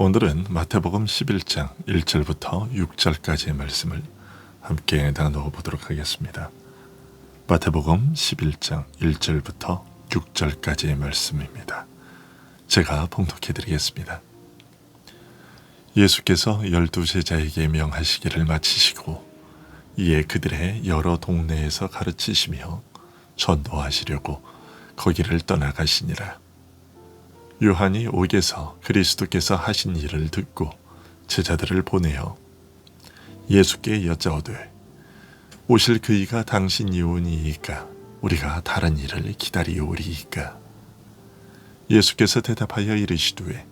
오늘은 마태복음 11장 1절부터 6절까지의 말씀을 함께 나누어 보도록 하겠습니다. 마태복음 11장 1절부터 6절까지의 말씀입니다. 제가 봉독해 드리겠습니다. 예수께서 12 제자에게 명하시기를 마치시고 이에 그들의 여러 동네에서 가르치시며 전도하시려고 거기를 떠나가시니라. 요한이 옥에서 그리스도께서 하신 일을 듣고 제자들을 보내어 예수께 여짜오되 오실 그이가 당신이 오니이까 우리가 다른 일을 기다리오리이까. 예수께서 대답하여 이르시되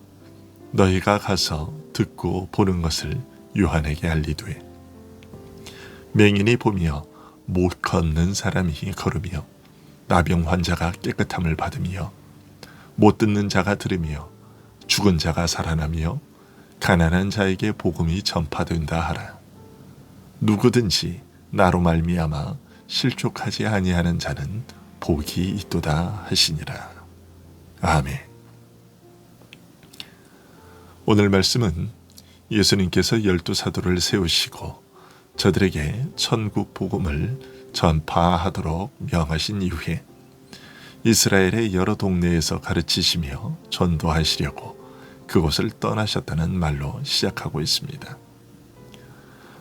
너희가 가서 듣고 보는 것을 요한에게 알리되 맹인이 보며 못 걷는 사람이 걸으며 나병 환자가 깨끗함을 받으며 못 듣는 자가 들으며 죽은 자가 살아나며 가난한 자에게 복음이 전파된다 하라. 누구든지 나로 말미암아 실족하지 아니하는 자는 복이 있도다 하시니라. 아멘. 오늘 말씀은 예수님께서 12 사도를 세우시고 저들에게 천국 복음을 전파하도록 명하신 이후에 이스라엘의 여러 동네에서 가르치시며 전도하시려고 그곳을 떠나셨다는 말로 시작하고 있습니다.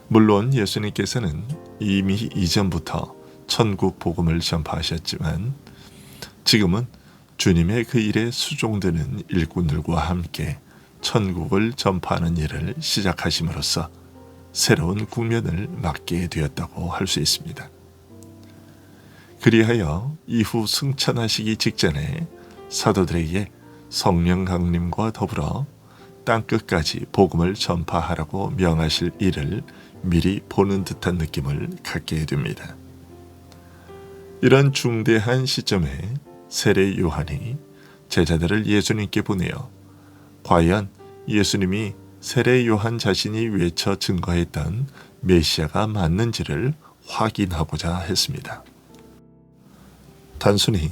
물론 예수님께서는 이미 이전부터 천국 복음을 전파하셨지만 지금은 주님의 그 일에 수종드는 일꾼들과 함께 천국을 전파하는 일을 시작하심으로써 새로운 국면을 맞게 되었다고 할 수 있습니다. 그리하여 이후 승천하시기 직전에 사도들에게 성령 강림과 더불어 땅끝까지 복음을 전파하라고 명하실 일을 미리 보는 듯한 느낌을 갖게 됩니다. 이런 중대한 시점에 세례 요한이 제자들을 예수님께 보내어 과연 예수님이 세례 요한 자신이 외쳐 증거했던 메시아가 맞는지를 확인하고자 했습니다. 단순히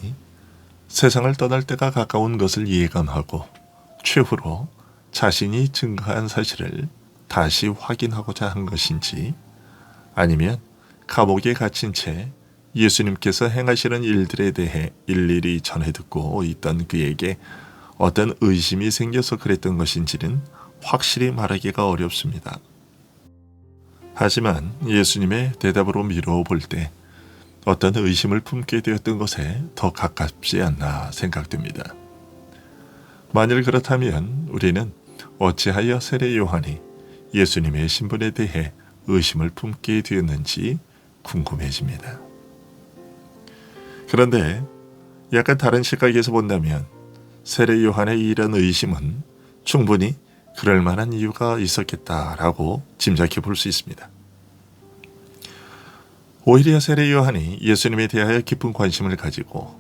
세상을 떠날 때가 가까운 것을 예감하고 최후로 자신이 증거한 사실을 다시 확인하고자 한 것인지 아니면 감옥에 갇힌 채 예수님께서 행하시는 일들에 대해 일일이 전해 듣고 있던 그에게 어떤 의심이 생겨서 그랬던 것인지는 확실히 말하기가 어렵습니다. 하지만 예수님의 대답으로 미루어 볼 때 어떤 의심을 품게 되었던 것에 더 가깝지 않나 생각됩니다. 만일 그렇다면 우리는 어찌하여 세례 요한이 예수님의 신분에 대해 의심을 품게 되었는지 궁금해집니다. 그런데 약간 다른 시각에서 본다면 세례 요한의 이런 의심은 충분히 그럴 만한 이유가 있었겠다라고 짐작해 볼 수 있습니다. 오히려 세례 요한이 예수님에 대하여 깊은 관심을 가지고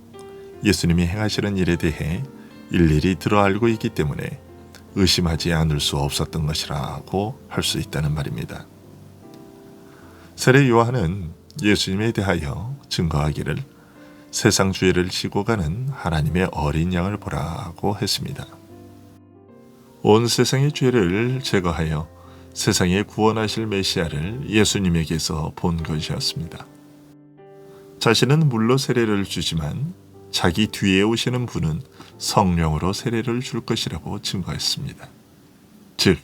예수님이 행하시는 일에 대해 일일이 들어 알고 있기 때문에 의심하지 않을 수 없었던 것이라고 할 수 있다는 말입니다. 세례 요한은 예수님에 대하여 증거하기를 세상 죄를 지고 가는 하나님의 어린 양을 보라고 했습니다. 온 세상의 죄를 제거하여 세상에 구원하실 메시아를 예수님에게서 본 것이었습니다. 자신은 물로 세례를 주지만 자기 뒤에 오시는 분은 성령으로 세례를 줄 것이라고 증거했습니다. 즉,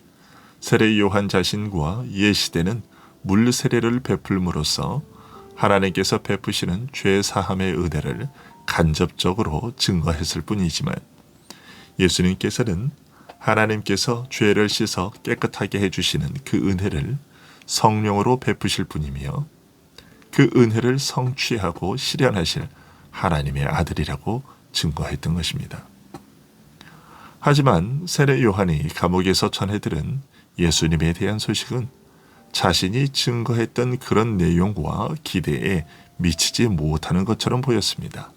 세례 요한 자신과 예시되는 물 세례를 베풀므로써 하나님께서 베푸시는 죄 사함의 은혜를 간접적으로 증거했을 뿐이지만 예수님께서는 하나님께서 죄를 씻어 깨끗하게 해주시는 그 은혜를 성령으로 베푸실 분이며 그 은혜를 성취하고 실현하실 하나님의 아들이라고 증거했던 것입니다. 하지만 세례 요한이 감옥에서 전해들은 예수님에 대한 소식은 자신이 증거했던 그런 내용과 기대에 미치지 못하는 것처럼 보였습니다.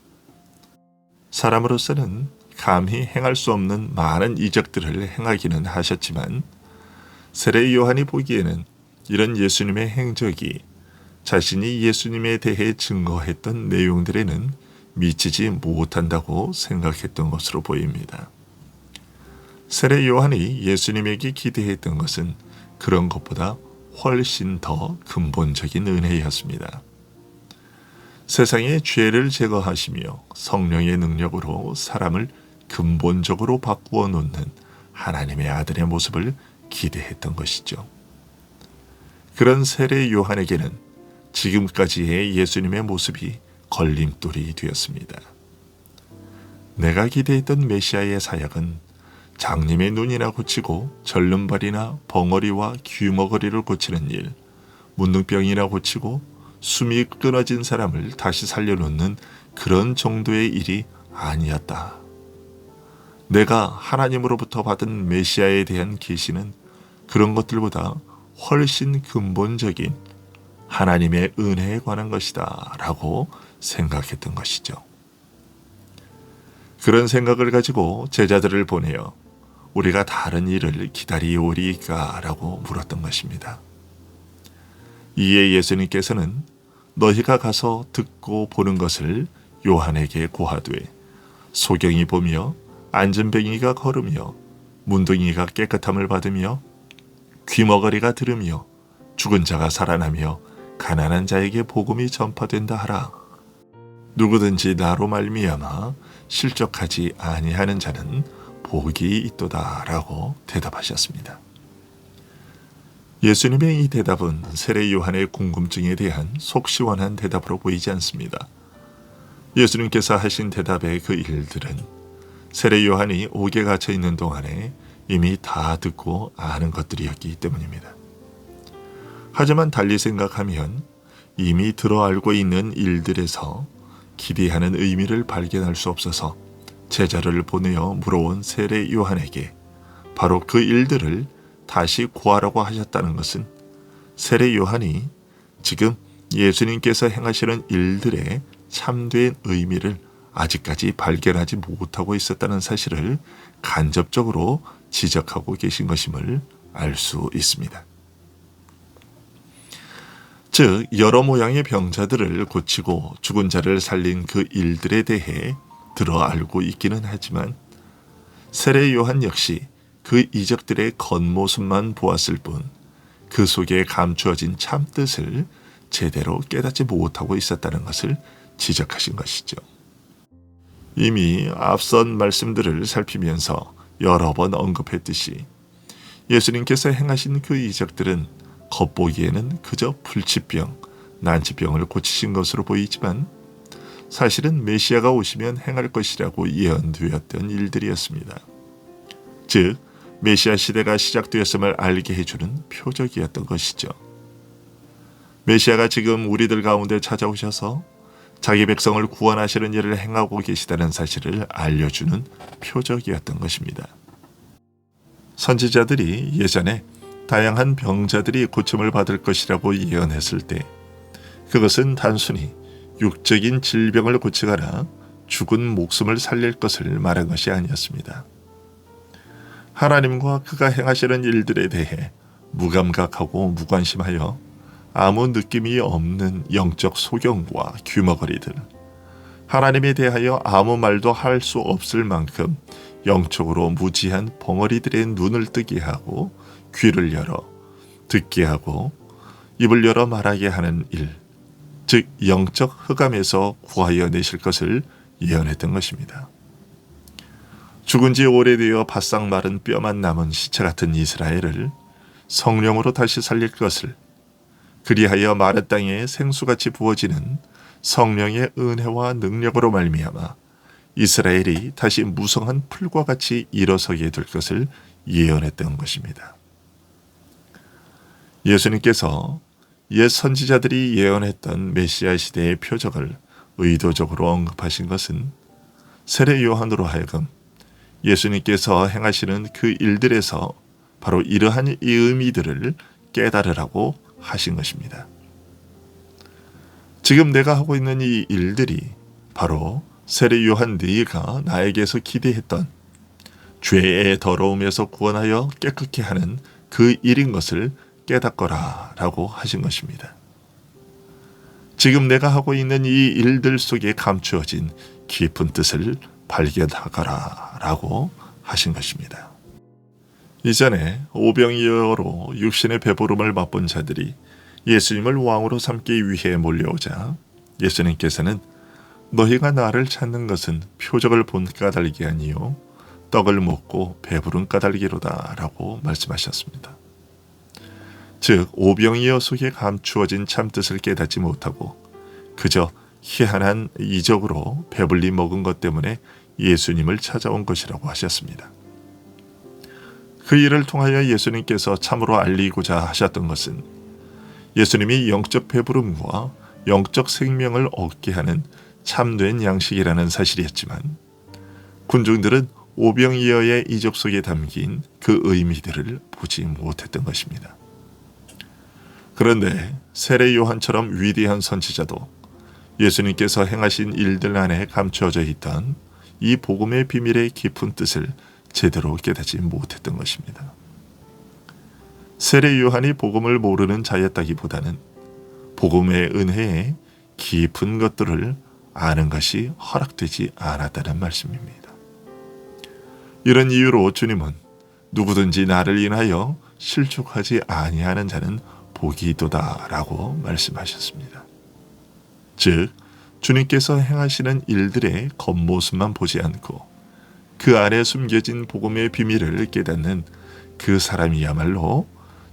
사람으로서는 감히 행할 수 없는 많은 이적들을 행하기는 하셨지만 세례 요한이 보기에는 이런 예수님의 행적이 자신이 예수님에 대해 증거했던 내용들에는 미치지 못한다고 생각했던 것으로 보입니다. 세례 요한이 예수님에게 기대했던 것은 그런 것보다 훨씬 더 근본적인 은혜였습니다. 세상의 죄를 제거하시며 성령의 능력으로 사람을 근본적으로 바꾸어 놓는 하나님의 아들의 모습을 기대했던 것이죠. 그런 세례 요한에게는 지금까지의 예수님의 모습이 걸림돌이 되었습니다. 내가 기대했던 메시아의 사역은 장님의 눈이나 고치고 절름발이나 벙어리와 귀머거리를 고치는 일, 문둥병이나 고치고 숨이 끊어진 사람을 다시 살려놓는 그런 정도의 일이 아니었다. 내가 하나님으로부터 받은 메시아에 대한 계시는 그런 것들보다 훨씬 근본적인 하나님의 은혜에 관한 것이다 라고 생각했던 것이죠. 그런 생각을 가지고 제자들을 보내어 우리가 다른 일을 기다리오리까 라고 물었던 것입니다. 이에 예수님께서는 너희가 가서 듣고 보는 것을 요한에게 고하되 소경이 보며 안전뱅이가 걸으며 문둥이가 깨끗함을 받으며 귀머거리가 들으며 죽은 자가 살아나며 가난한 자에게 복음이 전파된다 하라. 누구든지 나로 말미암아 실족하지 아니하는 자는 복이 있도다 라고 대답하셨습니다. 예수님의 이 대답은 세례 요한의 궁금증에 대한 속 시원한 대답으로 보이지 않습니다. 예수님께서 하신 대답의 그 일들은 세례 요한이 옥에 갇혀 있는 동안에 이미 다 듣고 아는 것들이었기 때문입니다. 하지만 달리 생각하면 이미 들어 알고 있는 일들에서 기대하는 의미를 발견할 수 없어서 제자를 보내어 물어온 세례 요한에게 바로 그 일들을 다시 구하라고 하셨다는 것은 세례 요한이 지금 예수님께서 행하시는 일들의 참된 의미를 아직까지 발견하지 못하고 있었다는 사실을 간접적으로 지적하고 계신 것임을 알 수 있습니다. 즉 여러 모양의 병자들을 고치고 죽은 자를 살린 그 일들에 대해 들어 알고 있기는 하지만 세례 요한 역시 그 이적들의 겉모습만 보았을 뿐 그 속에 감추어진 참뜻을 제대로 깨닫지 못하고 있었다는 것을 지적하신 것이죠. 이미 앞선 말씀들을 살피면서 여러 번 언급했듯이 예수님께서 행하신 그 이적들은 겉보기에는 그저 불치병, 난치병을 고치신 것으로 보이지만 사실은 메시아가 오시면 행할 것이라고 예언되었던 일들이었습니다. 즉 메시아 시대가 시작되었음을 알게 해주는 표적이었던 것이죠. 메시아가 지금 우리들 가운데 찾아오셔서 자기 백성을 구원하시는 일을 행하고 계시다는 사실을 알려주는 표적이었던 것입니다. 선지자들이 예전에 다양한 병자들이 고침을 받을 것이라고 예언했을 때 그것은 단순히 육적인 질병을 고치거나 죽은 목숨을 살릴 것을 말한 것이 아니었습니다. 하나님과 그가 행하시는 일들에 대해 무감각하고 무관심하여 아무 느낌이 없는 영적 소경과 귀머거리들, 하나님에 대하여 아무 말도 할 수 없을 만큼 영적으로 무지한 벙어리들의 눈을 뜨게 하고 귀를 열어 듣게 하고 입을 열어 말하게 하는 일, 즉 영적 흑암에서 구하여 내실 것을 예언했던 것입니다. 죽은 지 오래되어 바싹 마른 뼈만 남은 시체 같은 이스라엘을 성령으로 다시 살릴 것을, 그리하여 마른 땅에 생수같이 부어지는 성령의 은혜와 능력으로 말미암아 이스라엘이 다시 무성한 풀과 같이 일어서게 될 것을 예언했던 것입니다. 예수님께서 옛 선지자들이 예언했던 메시아 시대의 표적을 의도적으로 언급하신 것은 세례 요한으로 하여금 예수님께서 행하시는 그 일들에서 바로 이러한 이 의미들을 깨달으라고 하신 것입니다. 지금 내가 하고 있는 이 일들이 바로 세례 요한 네가 나에게서 기대했던 죄의 더러움에서 구원하여 깨끗게 하는 그 일인 것을 깨닫거라 라고 하신 것입니다. 지금 내가 하고 있는 이 일들 속에 감추어진 깊은 뜻을 발견하거라 라고 하신 것입니다. 이전에 오병이어로 육신의 배부름을 맛본 자들이 예수님을 왕으로 삼기 위해 몰려오자 예수님께서는 너희가 나를 찾는 것은 표적을 본 까닭이 아니요 떡을 먹고 배부른 까닭이로다 라고 말씀하셨습니다. 즉 오병이어 속에 감추어진 참뜻을 깨닫지 못하고 그저 희한한 이적으로 배불리 먹은 것 때문에 예수님을 찾아온 것이라고 하셨습니다. 그 일을 통하여 예수님께서 참으로 알리고자 하셨던 것은 예수님이 영적 배부름과 영적 생명을 얻게 하는 참된 양식이라는 사실이었지만 군중들은 오병이어의 이적 속에 담긴 그 의미들을 보지 못했던 것입니다. 그런데 세례 요한처럼 위대한 선지자도 예수님께서 행하신 일들 안에 감추어져 있던 이 복음의 비밀의 깊은 뜻을 제대로 깨닫지 못했던 것입니다. 세례 요한이 복음을 모르는 자였다기보다는 복음의 은혜에 깊은 것들을 아는 것이 허락되지 않았다는 말씀입니다. 이런 이유로 주님은 누구든지 나를 인하여 실족하지 아니하는 자는 복이 있도다라고 말씀하셨습니다. 즉 주님께서 행하시는 일들의 겉모습만 보지 않고 그 안에 숨겨진 복음의 비밀을 깨닫는 그 사람이야말로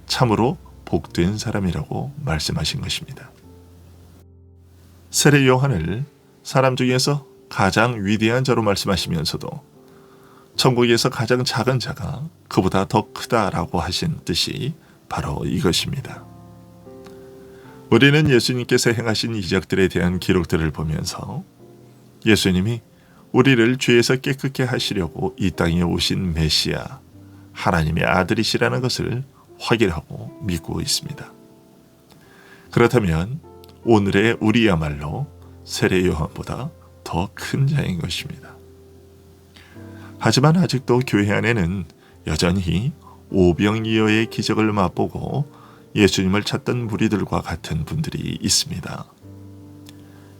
참으로 복된 사람이라고 말씀하신 것입니다. 세례 요한을 사람 중에서 가장 위대한 자로 말씀하시면서도 천국에서 가장 작은 자가 그보다 더 크다라고 하신 뜻이 바로 이것입니다. 우리는 예수님께서 행하신 이적들에 대한 기록들을 보면서 예수님이 우리를 죄에서 깨끗게 하시려고 이 땅에 오신 메시아, 하나님의 아들이시라는 것을 확인하고 믿고 있습니다. 그렇다면 오늘의 우리야말로 세례 요한보다 더 큰 자인 것입니다. 하지만 아직도 교회 안에는 여전히 오병이어의 기적을 맛보고 예수님을 찾던 무리들과 같은 분들이 있습니다.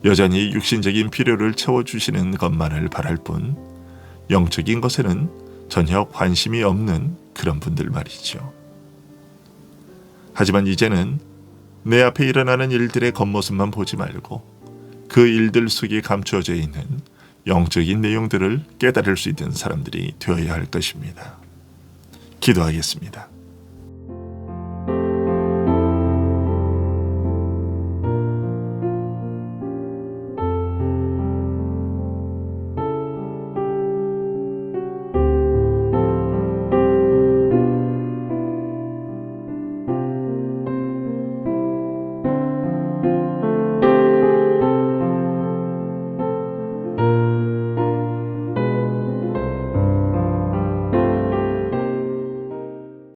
여전히 육신적인 필요를 채워주시는 것만을 바랄 뿐 영적인 것에는 전혀 관심이 없는 그런 분들 말이죠. 하지만 이제는 내 앞에 일어나는 일들의 겉모습만 보지 말고 그 일들 속에 감추어져 있는 영적인 내용들을 깨달을 수 있는 사람들이 되어야 할 것입니다. 기도하겠습니다.